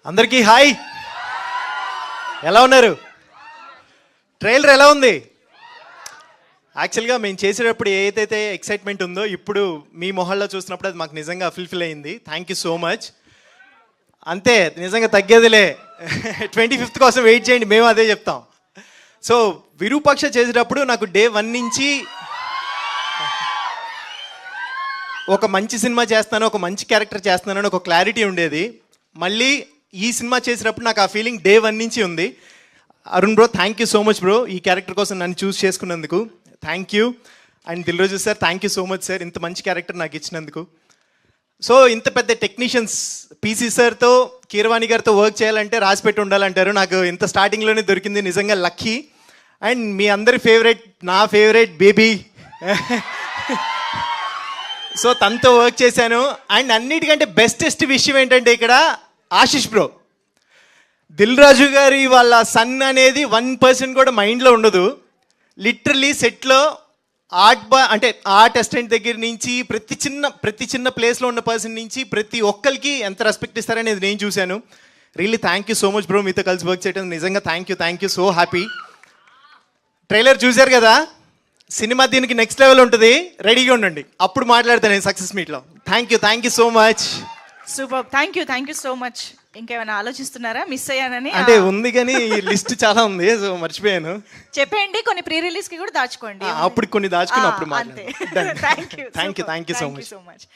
అందరికీ హాయ్, ఎలా ఉన్నారు? ట్రైలర్ ఎలా ఉంది? యాక్చువల్గా మేము చేసేటప్పుడు ఏదైతే ఎక్సైట్మెంట్ ఉందో ఇప్పుడు మీ మొహల్లో చూసినప్పుడు అది మాకు నిజంగా ఫుల్ఫిల్ అయింది. Thank you so much. అంతే, నిజంగా తగ్గేదిలే. 25th కోసం వెయిట్ చేయండి, మేము అదే చెప్తాం. సో విరూపాక్ష చేసేటప్పుడు నాకు డే 1 నుంచి ఒక మంచి సినిమా చేస్తాను, ఒక మంచి క్యారెక్టర్ చేస్తున్నాను అని ఒక క్లారిటీ ఉండేది. మళ్ళీ ఈ సినిమా చేసినప్పుడు నాకు ఆ ఫీలింగ్ డే 1 నుంచి ఉంది. Arun bro, thank you so much bro, ఈ క్యారెక్టర్ కోసం నన్ను చూస్ చేసుకున్నందుకు thank you. And Dil Raju sir, thank you so much sir, ఇంత మంచి క్యారెక్టర్ నాకు ఇచ్చినందుకు. సో ఇంత పెద్ద టెక్నీషియన్స్ పీసీ సార్తో, కీరవాణి గారితో వర్క్ చేయాలంటే రాసిపెట్టి ఉండాలంటారు. నాకు ఇంత స్టార్టింగ్లోనే దొరికింది, నిజంగా లక్కీ. అండ్ మీ అందరి ఫేవరెట్, నా ఫేవరెట్ బేబీ, సో తనతో వర్క్ చేశాను. అండ్ అన్నిటికంటే బెస్టెస్ట్ విషయం ఏంటంటే ఇక్కడ ఆశిష్ బ్రో, దిల్ రాజు గారి వాళ్ళ సన్ అనేది 1% కూడా మైండ్లో ఉండదు. లిటరలీ సెట్లో అంటే ఆర్ట్ అసిస్టెంట్ దగ్గర నుంచి ప్రతి చిన్న ప్లేస్లో ఉన్న పర్సన్ నుంచి ప్రతి ఒక్కరికి ఎంత రెస్పెక్ట్ ఇస్తారనేది నేను చూశాను. Really thank you so much bro, మీతో కలిసి వర్క్ చేయడం నిజంగా thank you so happy. Trailer చూశారు కదా, సినిమా దీనికి నెక్స్ట్ లెవెల్ ఉంటుంది, రెడీగా ఉండండి, అప్పుడు మాట్లాడతాను నేను సక్సెస్ మీట్లో. Thank you so much. Super, thank you so much. ఇంకేమైనా ఆలోచిస్తున్నారా మిస్ అయ్యానని? అంటే ఉంది కానీ ఈ లిస్ట్ చాలా ఉంది, సో మర్చిపోయాను. చెప్పండి, కొన్ని ప్రీ రిలీజ్ కి కూడా దాచుకోండి. అప్పుడు కొన్ని దాచుకుని అప్పుడు అంతే. మాట్లాడతాను. Thank you thank you so much.